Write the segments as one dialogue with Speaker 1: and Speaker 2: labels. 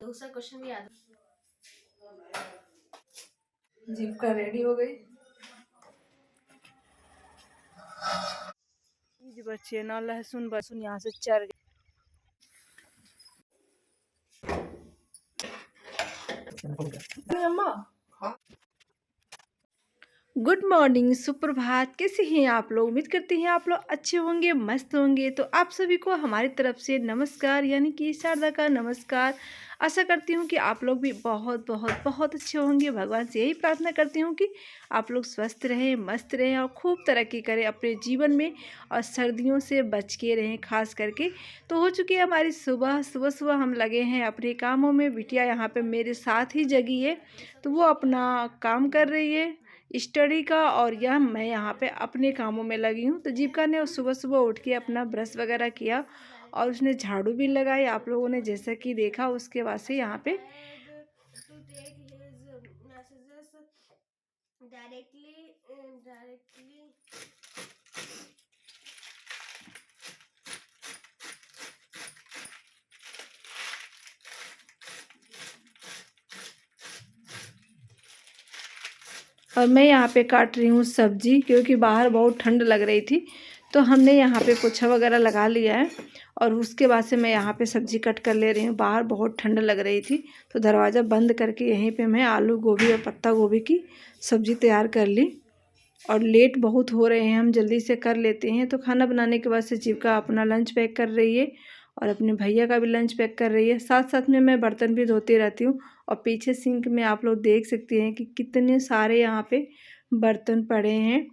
Speaker 1: दूसरा क्वेश्चन भी याद।
Speaker 2: जीविका रेडी हो गई। बच्चे ना लहसुन बसुन यहाँ से चर गए। अम्मा गुड मॉर्निंग, सुप्रभात। कैसे हैं आप लोग? उम्मीद करते हैं आप लोग अच्छे होंगे, मस्त होंगे। तो आप सभी को हमारी तरफ से नमस्कार, यानी कि शारदा का नमस्कार। आशा करती हूँ कि आप लोग भी बहुत बहुत बहुत अच्छे होंगे। भगवान से यही प्रार्थना करती हूँ कि आप लोग स्वस्थ रहें, मस्त रहें और खूब तरक्की करें अपने जीवन में, और सर्दियों से बच के रहें खास करके। तो हो चुकी है हमारी सुबह सुबह सुबह हम लगे हैं अपने कामों में। बिटिया यहाँ पे मेरे साथ ही जगी है, तो वो अपना काम कर रही है स्टडी का, और यह मैं यहाँ पे अपने कामों में लगी हूँ। तो जीविका ने सुबह सुबह उठ के अपना ब्रश वगैरह किया और उसने झाड़ू भी लगाई। आप लोगों ने जैसा कि देखा, उसके बाद से यहाँ पे डायरेक्टली और मैं यहाँ पे काट रही हूँ सब्जी, क्योंकि बाहर बहुत ठंड लग रही थी। तो हमने यहाँ पे पोछा वगैरह लगा लिया है, और उसके बाद से मैं यहाँ पे सब्जी कट कर ले रही हूँ। बाहर बहुत ठंड लग रही थी, तो दरवाज़ा बंद करके यहीं पे मैं आलू गोभी और पत्ता गोभी की सब्ज़ी तैयार कर ली। और लेट बहुत हो रहे हैं, हम जल्दी से कर लेते हैं। तो खाना बनाने के बाद से जीविका अपना लंच पैक कर रही है और अपने भैया का भी लंच पैक कर रही है। साथ साथ में मैं बर्तन भी धोती रहती हूँ। और पीछे सिंक में आप लोग देख सकते हैं कि कितने सारे यहाँ पे बर्तन पड़े हैं।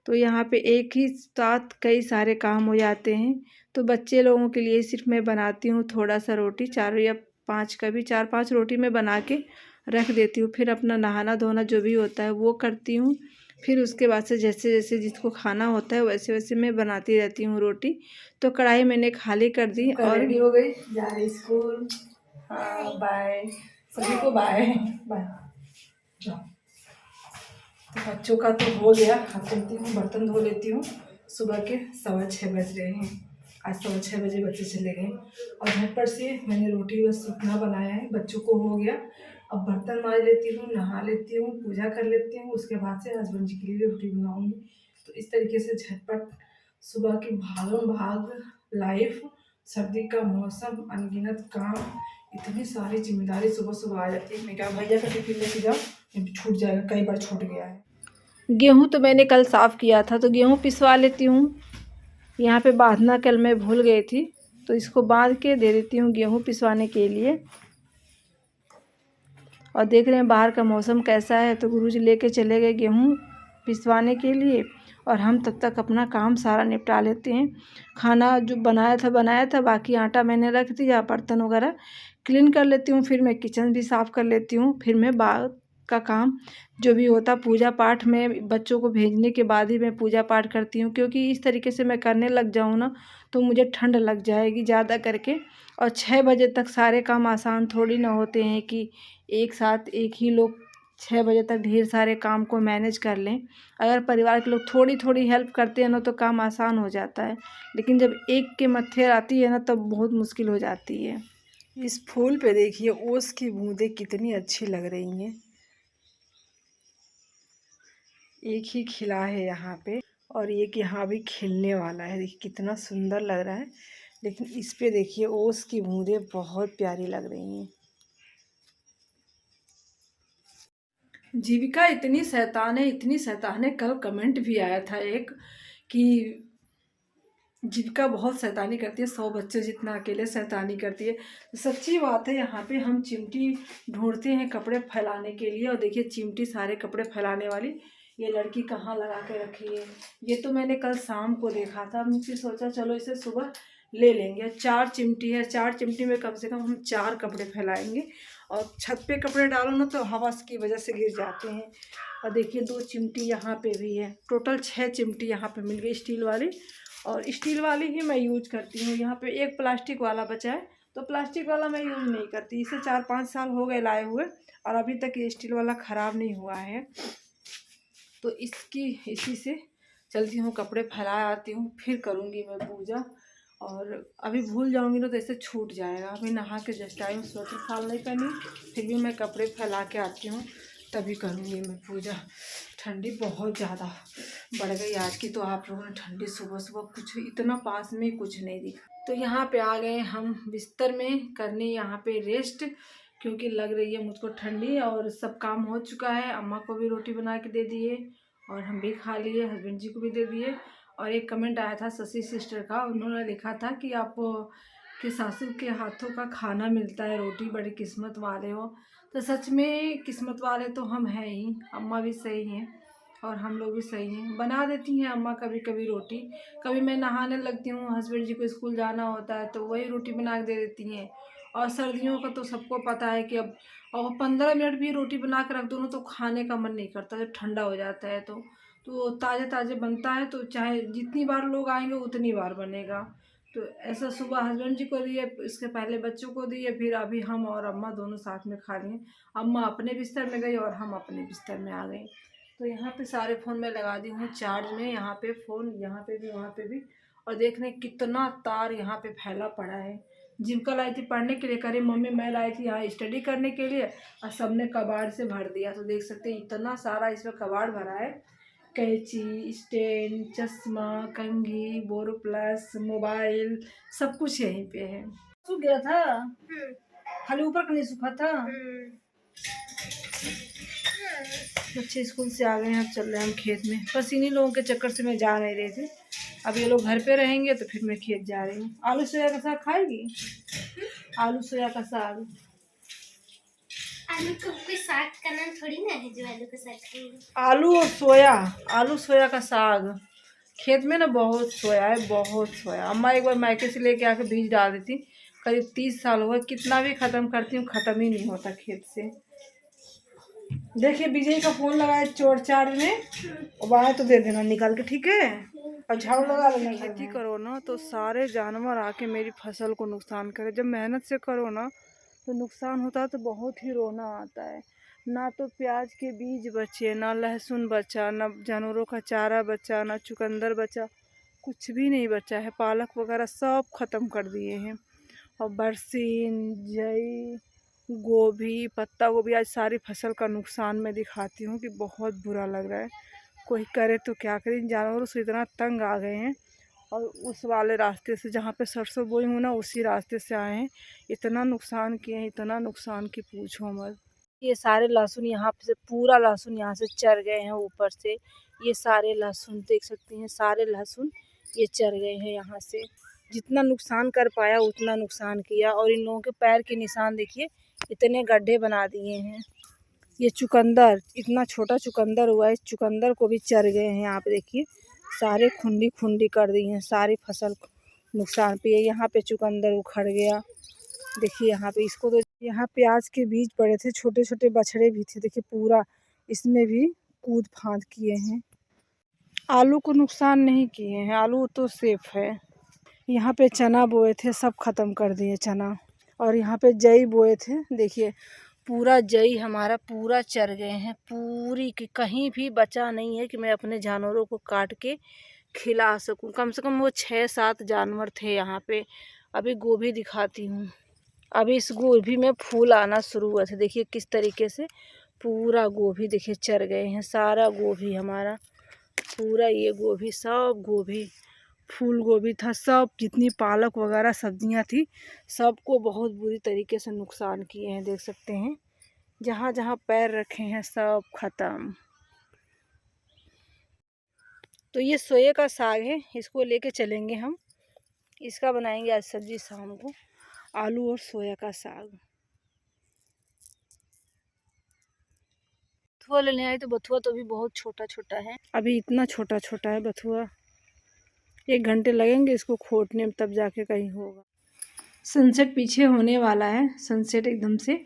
Speaker 2: तो यहाँ पे एक ही साथ कई सारे काम हो जाते हैं। तो बच्चे लोगों के लिए सिर्फ मैं बनाती हूँ थोड़ा सा रोटी, 4 या 5 का भी 4-5 रोटी मैं बना के रख देती हूँ। फिर अपना नहाना धोना जो भी होता है वो करती हूँ। फिर उसके बाद से जैसे जैसे जिसको खाना होता है वैसे वैसे मैं बनाती रहती हूँ रोटी। तो कढ़ाई मैंने खाली कर दी और रेडी हो गई, जा रही स्कूल। हाँ बाय सभी को, बाय बाय। जाओ। तो बच्चों का तो हो गया, अब चलती हूँ बर्तन धो लेती हूँ। सुबह के 6:15 बज रहे हैं। आज 6:15 बजे बच्चे चले गए, और झटपट से मैंने रोटी बस अपना बनाया है, बच्चों को हो गया। अब बर्तन माज लेती हूँ, नहा लेती हूँ, पूजा कर लेती हूँ। उसके बाद से हस्बैंड जी के लिए रोटी बनाऊंगी। तो इस तरीके से झटपट सुबह की भागम भाग लाइफ, सर्दी का मौसम, अनगिनत काम, इतनी सारी जिम्मेदारी सुबह सुबह आ जाती है। मैं क्या भैया का टिफिन लेके जाओ, छूट जाएगा, कई बार छूट गया है। गेहूँ तो मैंने कल साफ़ किया था, तो गेहूँ पिसवा लेती हूँ। यहाँ पे बांधना कल मैं भूल गई थी, तो इसको बांध के दे देती हूँ गेहूँ पिसवाने के लिए। और देख रहे हैं बाहर का मौसम कैसा है, तो गुरुजी लेके चले गए गेहूँ पिसवाने के लिए, और हम तब तक अपना काम सारा निपटा लेते हैं। खाना जो बनाया था, बाकी आटा मैंने रख दिया, बर्तन वगैरह क्लीन कर लेती हूँ। फिर मैं किचन भी साफ़ कर लेती हूँ। फिर मैं बाहर का काम जो भी होता, पूजा पाठ में बच्चों को भेजने के बाद ही मैं पूजा पाठ करती हूँ, क्योंकि इस तरीके से मैं करने लग जाऊँ ना तो मुझे ठंड लग जाएगी ज़्यादा करके। और 6 बजे तक सारे काम आसान थोड़ी ना होते हैं कि एक साथ एक ही लोग 6 बजे तक ढेर सारे काम को मैनेज कर लें। अगर परिवार के लोग थोड़ी थोड़ी हेल्प करते हैं ना तो काम आसान हो जाता है, लेकिन जब एक के मत्थे आती है ना तब बहुत मुश्किल हो जाती है। इस फूल पे देखिए ओस की बूंदें कितनी अच्छी लग रही हैं। एक ही खिला है यहाँ पे, और एक यहाँ भी खिलने वाला है। देखिए कितना सुंदर लग रहा है, लेकिन इस पे देखिए ओस की बूंदें बहुत प्यारी लग रही हैं। जीविका इतनी शैतान है, इतनी शैतान है। कल कमेंट भी आया था एक कि जीविका बहुत शैतानी करती है, 100 बच्चे जितना अकेले शैतानी करती है। तो सच्ची बात है, यहाँ पे हम चिमटी ढूंढते हैं कपड़े फैलाने के लिए, और देखिए चिमटी सारे कपड़े फैलाने वाली ये लड़की कहाँ लगा के रखी है। ये तो मैंने कल शाम को देखा था, मुझे सोचा चलो इसे सुबह ले लेंगे। 4 चिमटी है, 4 चिमटी में कम से कम हम 4 कपड़े फैलाएंगे। और छत पे कपड़े डालो ना तो हवा की वजह से गिर जाते हैं। और देखिए 2 चिमटी यहाँ पे भी है, टोटल 6 चिमटी यहाँ पे मिल गई स्टील वाली, और स्टील वाली ही मैं यूज करती हूँ। यहाँ पे एक प्लास्टिक वाला बचा है, तो प्लास्टिक वाला मैं यूज नहीं करती। इसे 4-5 साल हो गए लाए हुए, और अभी तक ये स्टील वाला ख़राब नहीं हुआ है। तो इसी से चलती हूँ, कपड़े फैला आती हूँ, फिर करूँगी मैं पूजा। और अभी भूल जाऊंगी ना तो ऐसे छूट जाएगा। अभी नहा के जस्ट आई हूँ, स्वेटर फाल नहीं पहनी, फिर भी मैं कपड़े फैला के आती हूँ तभी करूँगी मैं पूजा। ठंडी बहुत ज़्यादा बढ़ गई आज की, तो आप लोगों ने ठंडी सुबह सुबह कुछ इतना पास में कुछ नहीं दिखा। तो यहाँ पे आ गए हम बिस्तर में करने यहाँ पे रेस्ट, क्योंकि लग रही है मुझको ठंडी। और सब काम हो चुका है, अम्मा को भी रोटी बना के दे दिए और हम भी खा लिए, हस्बैंड जी को भी दे दिए। और एक कमेंट आया था शशि सिस्टर का, उन्होंने लिखा था कि आप के सासू के हाथों का खाना मिलता है रोटी, बड़ी किस्मत वाले हो। तो सच में किस्मत वाले तो हम हैं ही, अम्मा भी सही हैं और हम लोग भी सही हैं। बना देती हैं अम्मा कभी कभी रोटी, कभी मैं नहाने लगती हूँ, हस्बैंड जी को स्कूल जाना होता है तो वही रोटी बना के दे देती हैं। और सर्दियों का तो सबको पता है कि अब और 15 मिनट भी रोटी बना के रख दो ना तो खाने का मन नहीं करता, जब ठंडा हो जाता है तो ताज़े ताज़े बनता है, तो चाहे जितनी बार लोग आएंगे उतनी बार बनेगा। तो ऐसा सुबह हस्बैंड जी को दिए, इसके पहले बच्चों को दिए, फिर अभी हम और अम्मा दोनों साथ में खा लिए। अम्मा अपने बिस्तर में गई और हम अपने बिस्तर में आ गए। तो यहाँ पे सारे फ़ोन में लगा दी हूँ चार्ज में, यहाँ पे फ़ोन यहाँ पे भी वहाँ पे भी। और देख रहे कितना तार यहाँ पे फैला पड़ा है। जिनका लाई थी पढ़ने के लिए, करे मम्मी मैं लाई थी यहाँ स्टडी करने के लिए, और सबने कबाड़ से भर दिया। तो देख सकते हैं इतना सारा इसमें कबाड़ भरा है, कैंची, स्टैंड, चश्मा, कंघी, बोरोप्लस, मोबाइल, सब कुछ यहीं पे है। सूख गया था खाली ऊपर का नहीं सूखा था। बच्चे स्कूल से आ गए हैं, अब चल रहे हैं हम खेत में। बस इन्हीं लोगों के चक्कर से मैं जा नहीं रही थी। अब ये लोग घर पे रहेंगे तो फिर मैं खेत जा रही हूँ। आलू सोया का साग खाएगी? आलू सोया का साग।
Speaker 1: आलू का कोई साग का नाम थोड़ी ना है जो आलू का साग खाएंगे।
Speaker 2: आलू और सोया, आलू सोया का साग। खेत में ना बहुत सोया है, बहुत सोया। अम्मा एक बार मायके से लेके आके बीज डाल देती, करीब 30 साल हुआ, कितना भी ख़त्म करती हूँ ख़त्म ही नहीं होता खेत से। देखिए विजय का फ़ोन लगाए चोर चार्ज में, अब आए तो दे देना निकाल के, ठीक है? और झाड़ू लगा लेना। खेती करो ना तो सारे जानवर आके मेरी फसल को नुकसान करे। जब मेहनत से करो ना तो नुकसान होता है तो बहुत ही रोना आता है। ना तो प्याज के बीज बचे, ना लहसुन बचा, ना जानवरों का चारा बचा, ना चुकंदर बचा, कुछ भी नहीं बचा है। पालक वगैरह सब ख़त्म कर दिए हैं। और बरसीन, जई, गोभी, पत्ता गोभी, आज सारी फसल का नुकसान मैं दिखाती हूँ कि बहुत बुरा लग रहा है। कोई करे तो क्या करे, इन जानवरों से इतना तंग आ गए हैं। और उस वाले रास्ते से जहाँ पे सरसों बोई हूँ ना, उसी रास्ते से आए हैं। इतना नुकसान किए हैं, इतना नुकसान कि पूछो मत। ये सारे लहसुन यहाँ से, पूरा लहसुन यहाँ से चर गए हैं ऊपर से। ये सारे लहसुन देख सकते हैं, सारे लहसुन ये चर गए हैं यहाँ से। जितना नुकसान कर पाया उतना नुकसान किया। और इन लोगों के पैर के निशान देखिए, इतने गड्ढे बना दिए हैं। ये चुकंदर, इतना छोटा चुकंदर हुआ है, इस चुकंदर को भी चर गए हैं। आप देखिए सारे खुंडी खुंडी कर दी हैं, सारी फसल नुकसान पे। यहाँ पे चुकंदर उखड़ गया, देखिए यहाँ पे। इसको तो यहाँ प्याज के बीज पड़े थे, छोटे छोटे बछड़े भी थे, देखिए पूरा इसमें भी कूद फांद किए हैं। आलू को नुकसान नहीं किए हैं, आलू तो सेफ है। यहाँ पे चना बोए थे, सब ख़त्म कर दिए चना। और यहाँ पे जई बोए थे, देखिए पूरा जई हमारा पूरा चर गए हैं, पूरी की कहीं भी बचा नहीं है कि मैं अपने जानवरों को काट के खिला सकूं। कम से कम वो 6-7 जानवर थे यहाँ पे। अभी गोभी दिखाती हूँ, अभी इस गोभी में फूल आना शुरू हुआ था। देखिए किस तरीके से पूरा गोभी देखिए चर गए हैं, सारा गोभी हमारा पूरा। ये गोभी, सब गोभी, फूल गोभी था, सब जितनी पालक वगैरह सब्जियां थी सबको बहुत बुरी तरीके से नुकसान किए हैं। देख सकते हैं जहाँ जहाँ पैर रखे हैं सब ख़त्म। तो ये सोए का साग है, इसको लेके चलेंगे हम, इसका बनाएंगे आज सब्जी शाम को, आलू और सोया का साग। बथुआ लेने आए तो बथुआ तो अभी बहुत छोटा छोटा है, अभी इतना छोटा छोटा है बथुआ। 1 घंटे लगेंगे इसको खोटने में, तब जाके कहीं होगा। सनसेट पीछे होने वाला है, सनसेट एकदम से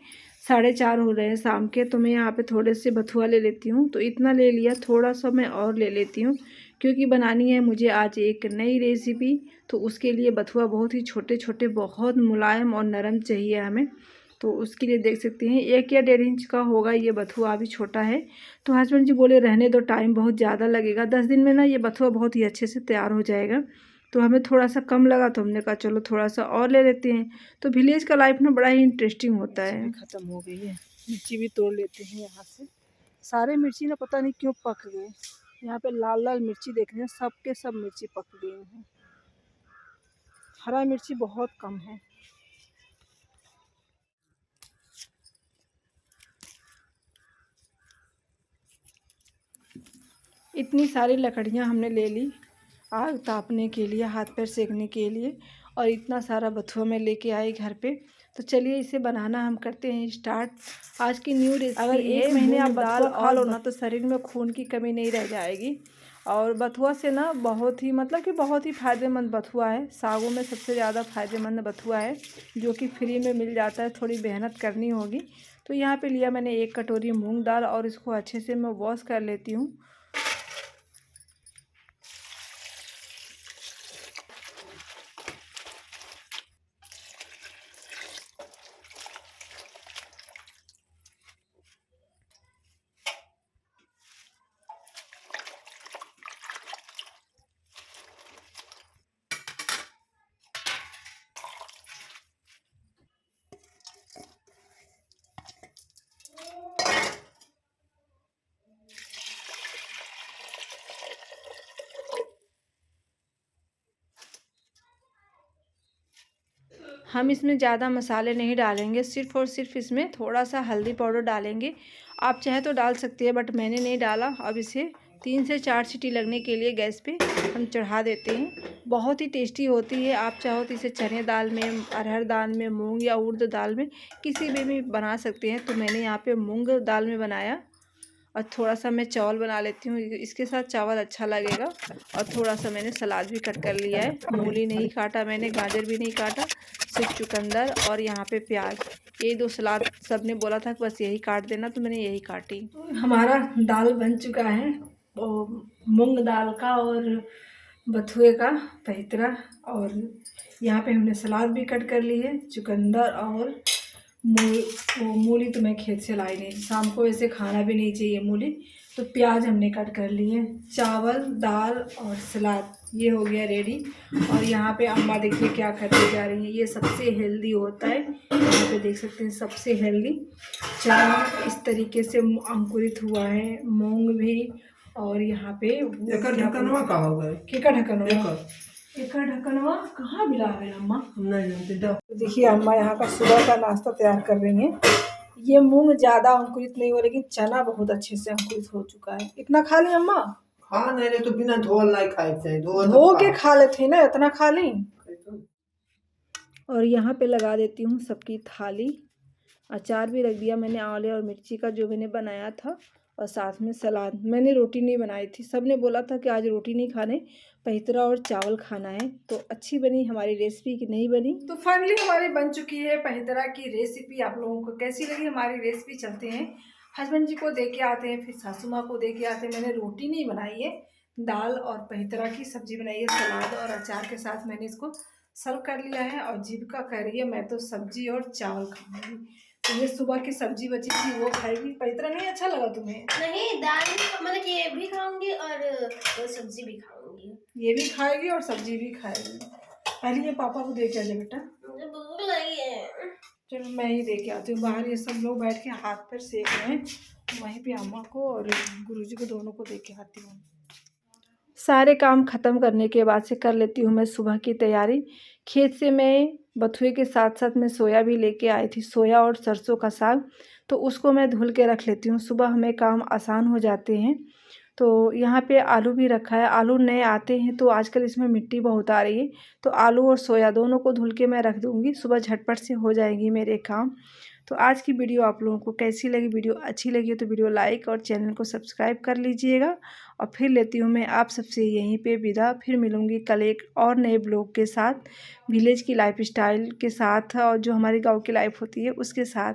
Speaker 2: 4:30 हो रहे हैं शाम के। तो मैं यहाँ पे थोड़े से बथुआ ले लेती हूँ, तो इतना ले लिया, थोड़ा सा मैं और ले लेती हूँ क्योंकि बनानी है मुझे आज एक नई रेसिपी। तो उसके लिए बथुआ बहुत ही छोटे छोटे, बहुत मुलायम और नरम चाहिए हमें। तो उसके लिए देख सकते हैं 1 या 1.5 इंच का होगा ये बथुआ, अभी छोटा है। तो हस्बैंड जी बोले रहने दो, टाइम बहुत ज़्यादा लगेगा, 10 दिन में ना ये बथुआ बहुत ही अच्छे से तैयार हो जाएगा। तो हमें थोड़ा सा कम लगा तो हमने कहा चलो थोड़ा सा और ले लेते हैं। तो विलेज का लाइफ ना बड़ा ही इंटरेस्टिंग होता है। ख़त्म हो गई है, मिर्ची भी तोड़ लेते हैं यहाँ से। सारे मिर्ची ना पता नहीं क्यों पक गए। यहाँ पे लाल लाल मिर्ची देख रहे हैं, सब के सब मिर्ची पक गई हैं। हरा मिर्ची बहुत कम है। इतनी सारी लकड़ियाँ हमने ले ली आग तापने के लिए, हाथ पैर सेकने के लिए, और इतना सारा बथुआ में लेके आई घर पे। तो चलिए इसे बनाना हम करते हैं स्टार्ट। आज की न्यू रेसिपी। अगर एक महीने आप बथुआ खा लो ना तो शरीर में खून की कमी नहीं रह जाएगी। और बथुआ से ना बहुत ही मतलब कि बहुत ही फ़ायदेमंद बथुआ है। सागों में सबसे ज़्यादा फ़ायदेमंद बथुआ है, जो कि फ्री में मिल जाता है, थोड़ी मेहनत करनी होगी। तो यहाँ पे लिया मैंने 1 कटोरी मूंग दाल और इसको अच्छे से मैं वॉश कर लेती हूँ। हम इसमें ज़्यादा मसाले नहीं डालेंगे, सिर्फ़ और सिर्फ इसमें थोड़ा सा हल्दी पाउडर डालेंगे। आप चाहे तो डाल सकती है, बट मैंने नहीं डाला। अब इसे 3 से 4 सीटी लगने के लिए गैस पे हम चढ़ा देते हैं। बहुत ही टेस्टी होती है। आप चाहो तो इसे चने दाल में, अरहर दाल में, मूंग या उड़द दाल में किसी में भी बना सकते हैं। तो मैंने यहाँ पे मूंग दाल में बनाया, और थोड़ा सा मैं चावल बना लेती हूँ, इसके साथ चावल अच्छा लगेगा। और थोड़ा सा मैंने सलाद भी कट कर लिया है। मूली नहीं काटा मैंने, गाजर भी नहीं काटा, सिर्फ चुकंदर और यहाँ पे प्याज। ये 2 सलाद सब ने बोला था कि बस यही काट देना, तो मैंने यही काटी। हमारा दाल बन चुका है, मूंग दाल का और बथुए का पैतरा। और यहाँ पे हमने सलाद भी कट कर ली है, चुकंदर और मूली तो मैं खेत से लाई नहीं, शाम को ऐसे खाना भी नहीं चाहिए मूली। तो प्याज हमने कट कर लिए, चावल, दाल और सलाद ये हो गया रेडी। और यहाँ पे अम्मा देखिए क्या करने जा रही हैं। ये सबसे हेल्दी होता है, यहाँ पे देख सकते हैं सबसे हेल्दी। चना इस तरीके से अंकुरित हुआ है, मूंग भी। और यहाँ पे ढकनवा कहाँ हो गए, केका ढकनवा, एका ढकनवा कहाँ मिला है अम्मा? तो देखिए अम्मा यहाँ का सुबह का नाश्ता तैयार कर रही हैं। ये मूंग ज़्यादा अंकुरित नहीं हो, लेकिन चना बहुत अच्छे से अंकुरित हो चुका है। इतना खा ली अम्मा?
Speaker 3: हाँ नहीं तो बिना धोल नहीं खाए थे,
Speaker 2: धो के खा लेते ना, इतना खा ली। और यहाँ पे लगा देती हूँ सबकी थाली। अचार भी रख दिया मैंने आंवले और मिर्ची का, जो मैंने बनाया था, और साथ में सलाद। मैंने रोटी नहीं बनाई थी, सब ने बोला था कि आज रोटी नहीं खाने, पैतरा और चावल खाना है। तो अच्छी बनी हमारी रेसिपी कि नहीं बनी? तो फाइनली हमारी बन चुकी है पैतरा की रेसिपी। आप लोगों को कैसी लगी हमारी रेसिपी? चलते हैं हस्बैंड जी को दे के आते हैं, फिर सासू माँ को दे के आते हैं। मैंने रोटी नहीं बनाई है, दाल और पैतरा की सब्जी बनाई है, सलाद और अचार के साथ मैंने इसको सर्व कर लिया है। और जीविका कह रही है मैं तो सब्जी और चावल खाऊंगी। तो ये सुबह की सब्जी बची थी वो खाएगी। पैतरा नहीं अच्छा लगा तुम्हें?
Speaker 1: नहीं, दाल मतलब ये भी खाऊंगी और सब्जी भी खाऊंगी।
Speaker 2: ये भी खाएगी और सब्जी भी खाएगी। पहले ये पापा को दे के आ जा बेटा।
Speaker 1: मुझे भूख लगी है।
Speaker 2: चलो मैं ही दे के आती हूँ। बाहर ये सब लोग बैठ के हाथ पैर सेक रहे हैं, वहीं पे अम्मा को और गुरुजी को दोनों को दे के आती हूँ। सारे काम ख़त्म करने के बाद से कर लेती हूँ मैं सुबह की तैयारी। खेत से मैं बथुए के साथ साथ मैं सोया भी लेके आई थी, सोया और सरसों का साग। तो उसको मैं धुल के रख लेती हूँ, सुबह हमें काम आसान हो जाते हैं। तो यहाँ पे आलू भी रखा है। आलू नए आते हैं तो आजकल इसमें मिट्टी बहुत आ रही है, तो आलू और सोया दोनों को धुल के मैं रख दूँगी, सुबह झटपट से हो जाएंगी मेरे काम। तो आज की वीडियो आप लोगों को कैसी लगी? वीडियो अच्छी लगी तो वीडियो लाइक और चैनल को सब्सक्राइब कर लीजिएगा। और फिर लेती हूँ मैं आप सबसे यहीं पे विदा। फिर मिलूँगी कल एक और नए ब्लॉग के साथ, विलेज की लाइफ स्टाइल के साथ, और जो हमारी गाँव की लाइफ होती है उसके साथ।